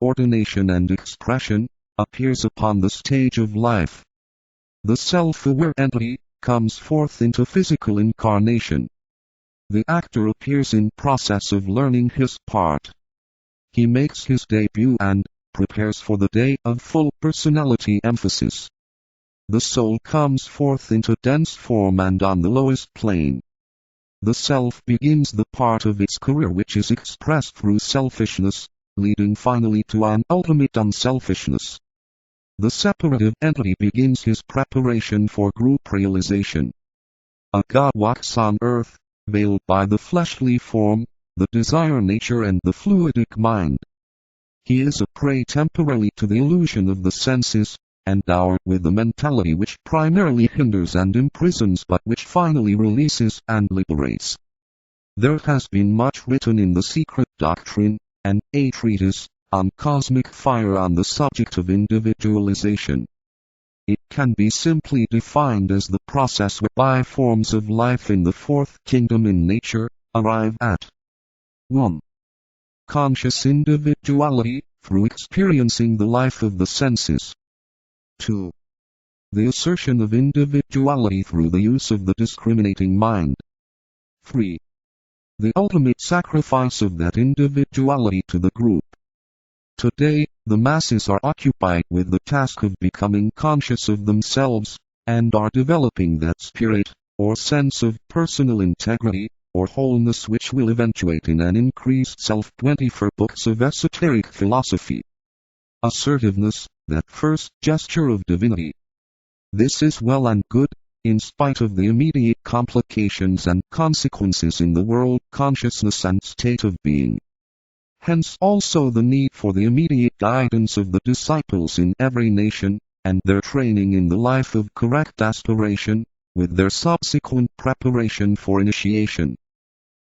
ordination and expression, appears upon the stage of life. The self-aware entity comes forth into physical incarnation. The actor appears in process of learning his part. He makes his debut and prepares for the day of full personality emphasis. The soul comes forth into dense form and on the lowest plane. The self begins the part of its career which is expressed through selfishness, leading finally to an ultimate unselfishness. The separative entity begins his preparation for group realization. A god walks on earth, veiled by the fleshly form, the desire nature and the fluidic mind. He is a prey temporarily to the illusion of the senses, endowed with the mentality which primarily hinders and imprisons but which finally releases and liberates. There has been much written in the Secret Doctrine, and a treatise on cosmic fire on the subject of individualization. It can be simply defined as the process whereby forms of life in the fourth kingdom in nature arrive at 1. Conscious individuality, through experiencing the life of the senses. 2. The assertion of individuality through the use of the discriminating mind. 3. The ultimate sacrifice of that individuality to the group. Today, the masses are occupied with the task of becoming conscious of themselves, and are developing that spirit, or sense of personal integrity, or wholeness which will eventuate in an increased self. 24 Books of Esoteric Philosophy. Assertiveness, that first gesture of divinity. This is well and good, in spite of the immediate complications and consequences in the world consciousness and state of being. Hence also the need for the immediate guidance of the disciples in every nation, and their training in the life of correct aspiration, with their subsequent preparation for initiation.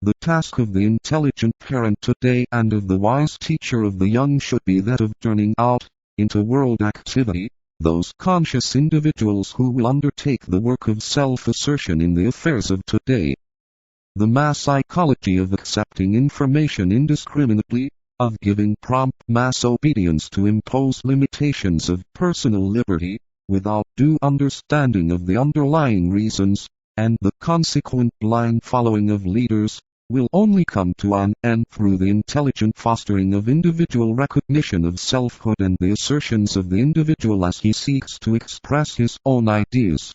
The task of the intelligent parent today and of the wise teacher of the young should be that of turning out, into world activity, those conscious individuals who will undertake the work of self-assertion in the affairs of today. The mass psychology of accepting information indiscriminately, of giving prompt mass obedience to imposed limitations of personal liberty, without due understanding of the underlying reasons, and the consequent blind following of leaders, will only come to an end through the intelligent fostering of individual recognition of selfhood and the assertions of the individual as he seeks to express his own ideas.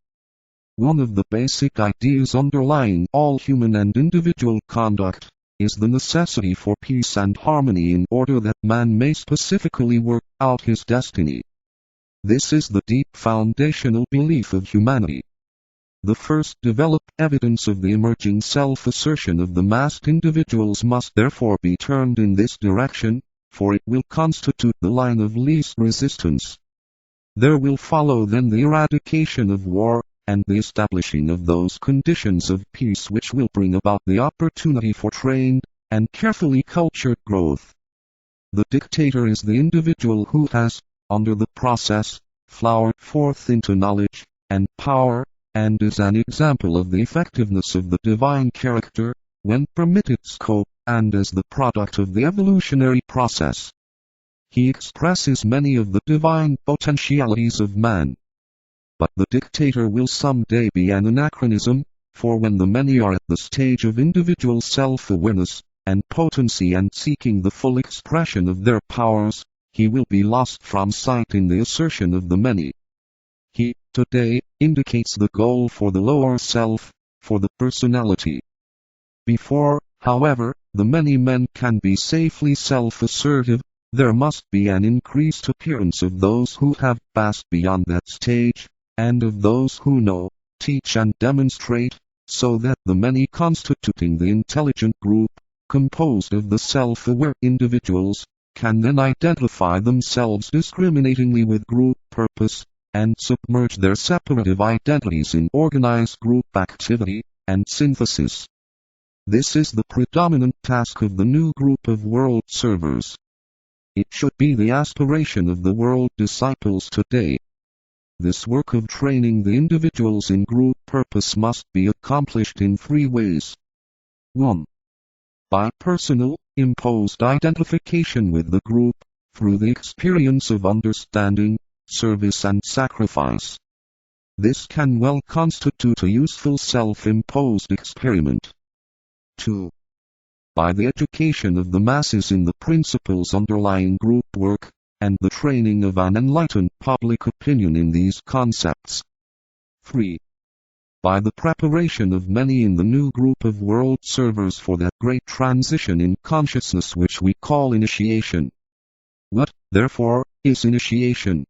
One of the basic ideas underlying all human and individual conduct is the necessity for peace and harmony in order that man may specifically work out his destiny. This is the deep foundational belief of humanity. The first developed evidence of the emerging self-assertion of the massed individuals must therefore be turned in this direction, for it will constitute the line of least resistance. There will follow then the eradication of war, and the establishing of those conditions of peace which will bring about the opportunity for trained and carefully cultured growth. The dictator is the individual who has, under the process, flowered forth into knowledge and power, and is an example of the effectiveness of the divine character, when permitted scope, and as the product of the evolutionary process. He expresses many of the divine potentialities of man. But the dictator will someday be an anachronism, for when the many are at the stage of individual self-awareness, and potency and seeking the full expression of their powers, he will be lost from sight in the assertion of the many. He, today, indicates the goal for the lower self, for the personality. Before, however, the many men can be safely self-assertive, there must be an increased appearance of those who have passed beyond that stage, and of those who know, teach and demonstrate, so that the many constituting the intelligent group, composed of the self-aware individuals, can then identify themselves discriminatingly with group purpose, and submerge their separative identities in organized group activity and synthesis. This is the predominant task of the new group of world servers. It should be the aspiration of the world disciples today. This work of training the individuals in group purpose must be accomplished in 3 ways. 1. By personal, imposed identification with the group, through the experience of understanding, service and sacrifice. This can well constitute a useful self-imposed experiment. 2. By the education of the masses in the principles underlying group work, and the training of an enlightened public opinion in these concepts. 3. By the preparation of many in the new group of world servers for that great transition in consciousness which we call initiation. What, therefore, is initiation?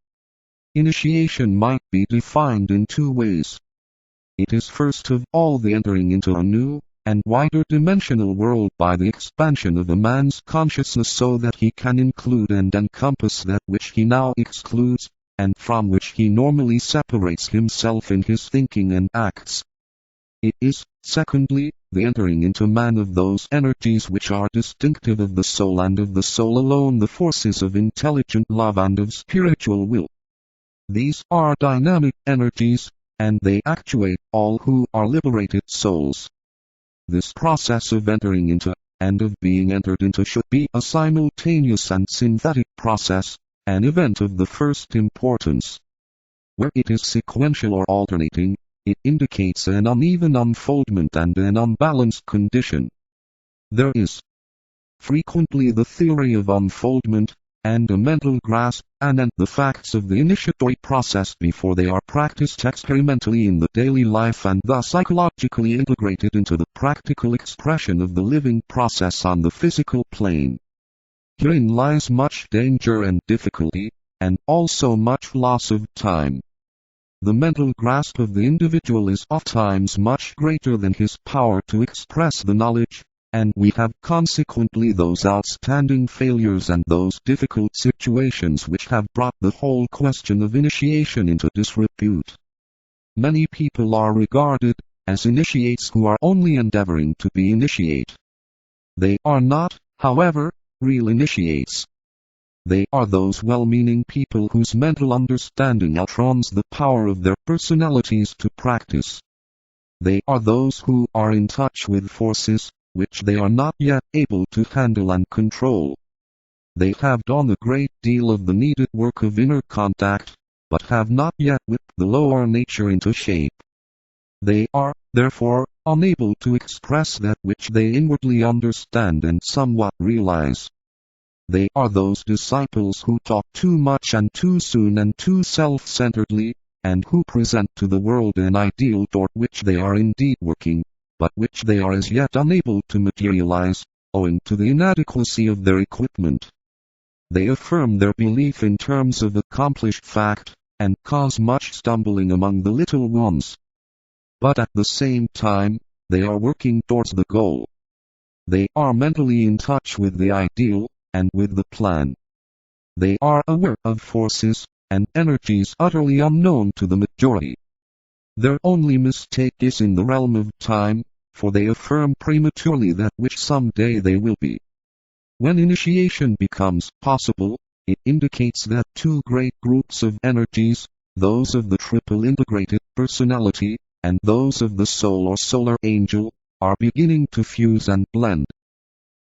Initiation might be defined in two ways. It is first of all the entering into a new and wider dimensional world by the expansion of a man's consciousness so that he can include and encompass that which he now excludes, and from which he normally separates himself in his thinking and acts. It is, secondly, the entering into man of those energies which are distinctive of the soul and of the soul alone, the forces of intelligent love and of spiritual will. These are dynamic energies, and they actuate all who are liberated souls. This process of entering into, and of being entered into should be a simultaneous and synthetic process, an event of the first importance. Where it is sequential or alternating, it indicates an uneven unfoldment and an unbalanced condition. There is frequently the theory of unfoldment, and a mental grasp, and the facts of the initiatory process before they are practiced experimentally in the daily life and thus psychologically integrated into the practical expression of the living process on the physical plane. Herein lies much danger and difficulty, and also much loss of time. The mental grasp of the individual is oftentimes much greater than his power to express the knowledge, and we have consequently those outstanding failures and those difficult situations which have brought the whole question of initiation into disrepute. Many people are regarded as initiates who are only endeavoring to be initiate. They are not, however, real initiates. They are those well-meaning people whose mental understanding outruns the power of their personalities to practice. They are those who are in touch with forces which they are not yet able to handle and control. They have done a great deal of the needed work of inner contact, but have not yet whipped the lower nature into shape. They are, therefore, unable to express that which they inwardly understand and somewhat realize. They are those disciples who talk too much and too soon and too self-centeredly, and who present to the world an ideal toward which they are indeed working, but which they are as yet unable to materialize, owing to the inadequacy of their equipment. They affirm their belief in terms of accomplished fact, and cause much stumbling among the little ones. But at the same time, they are working towards the goal. They are mentally in touch with the ideal, and with the plan. They are aware of forces and energies utterly unknown to the majority. Their only mistake is in the realm of time, for they affirm prematurely that which someday they will be. When initiation becomes possible, it indicates that two great groups of energies, those of the triple integrated personality, and those of the soul or solar angel, are beginning to fuse and blend.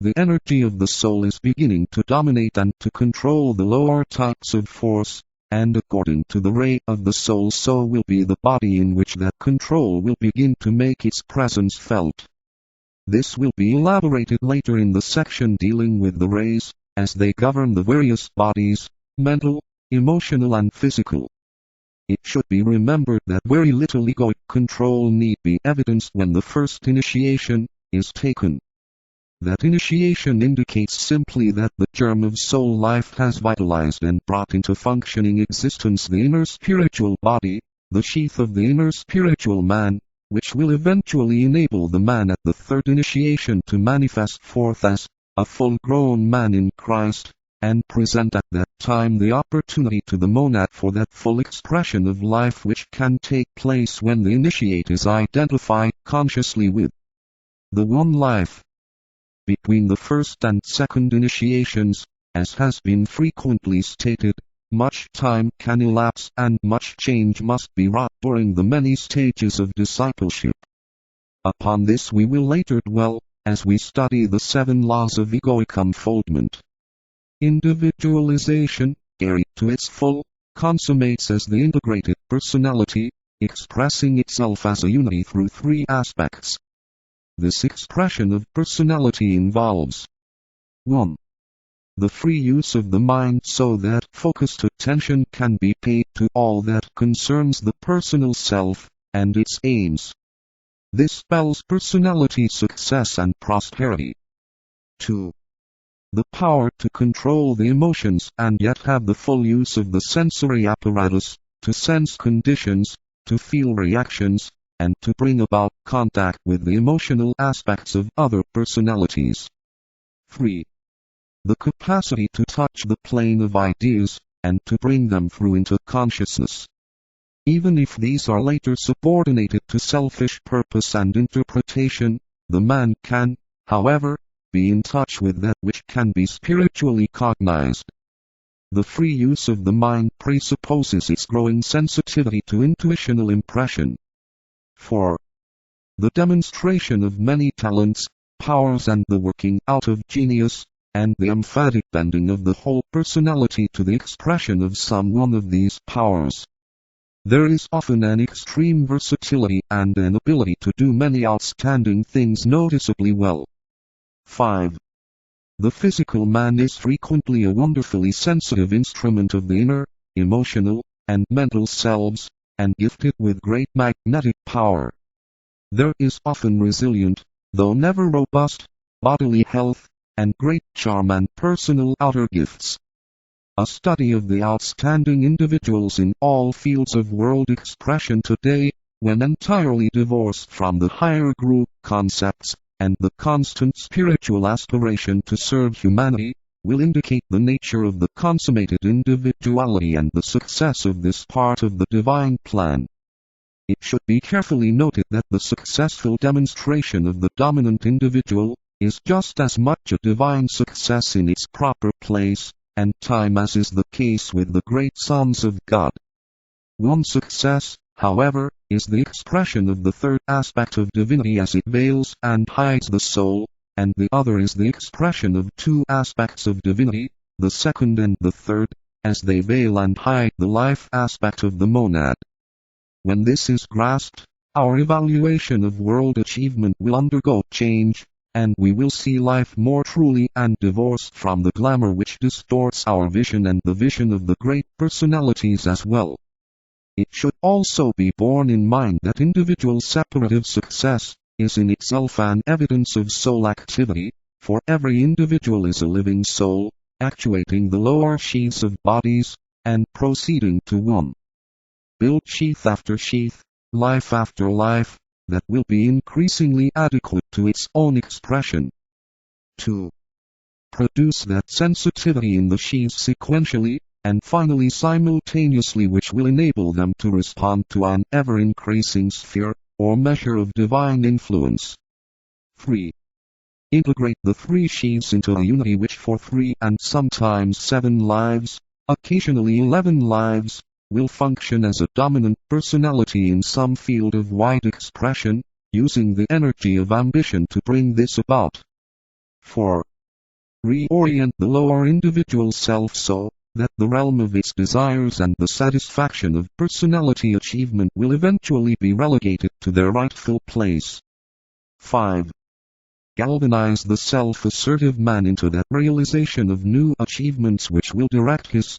The energy of the soul is beginning to dominate and to control the lower types of force, and according to the ray of the soul so will be the body in which that control will begin to make its presence felt. This will be elaborated later in the section dealing with the rays, as they govern the various bodies, mental, emotional and physical. It should be remembered that very little egoic control need be evidenced when the first initiation is taken. That initiation indicates simply that the germ of soul life has vitalized and brought into functioning existence the inner spiritual body, the sheath of the inner spiritual man, which will eventually enable the man at the third initiation to manifest forth as a full-grown man in Christ, and present at that time the opportunity to the monad for that full expression of life which can take place when the initiate is identified consciously with the one life. Between the first and second initiations, as has been frequently stated, much time can elapse and much change must be wrought during the many stages of discipleship. Upon this we will later dwell, as we study the 7 laws of egoic unfoldment. Individualization, carried to its full, consummates as the integrated personality, expressing itself as a unity through three aspects. This expression of personality involves 1. The free use of the mind so that focused attention can be paid to all that concerns the personal self and its aims. This spells personality success and prosperity. 2. The power to control the emotions and yet have the full use of the sensory apparatus, to sense conditions, to feel reactions, and to bring about contact with the emotional aspects of other personalities. 3. The capacity to touch the plane of ideas, and to bring them through into consciousness. Even if these are later subordinated to selfish purpose and interpretation, the man can, however, be in touch with that which can be spiritually cognized. The free use of the mind presupposes its growing sensitivity to intuitional impression. 4. The demonstration of many talents, powers and the working out of genius, and the emphatic bending of the whole personality to the expression of some one of these powers. There is often an extreme versatility and an ability to do many outstanding things noticeably well. 5. The physical man is frequently a wonderfully sensitive instrument of the inner, emotional, and mental selves, and gifted with great magnetic power. There is often resilient, though never robust, bodily health, and great charm and personal outer gifts. A study of the outstanding individuals in all fields of world expression today, when entirely divorced from the higher group concepts, and the constant spiritual aspiration to serve humanity, will indicate the nature of the consummated individuality and the success of this part of the divine plan. It should be carefully noted that the successful demonstration of the dominant individual is just as much a divine success in its proper place and time as is the case with the great sons of God. One success, however, is the expression of the third aspect of divinity as it veils and hides the soul, and the other is the expression of two aspects of divinity, the second and the third, as they veil and hide the life aspect of the monad. When this is grasped, our evaluation of world achievement will undergo change, and we will see life more truly and divorced from the glamour which distorts our vision and the vision of the great personalities as well. It should also be borne in mind that individual separative success is in itself an evidence of soul activity, for every individual is a living soul, actuating the lower sheaths of bodies, and proceeding to one. Build sheath after sheath, life after life, that will be increasingly adequate to its own expression. 2. Produce that sensitivity in the sheaths sequentially, and finally simultaneously, which will enable them to respond to an ever-increasing sphere, or measure of divine influence. 3. Integrate the three sheaths into a unity which for 3 and sometimes 7 lives, occasionally 11 lives, will function as a dominant personality in some field of wide expression, using the energy of ambition to bring this about. 4. Reorient the lower individual self so that the realm of its desires and the satisfaction of personality achievement will eventually be relegated to their rightful place. 5. Galvanize the self-assertive man into that realization of new achievements which will direct his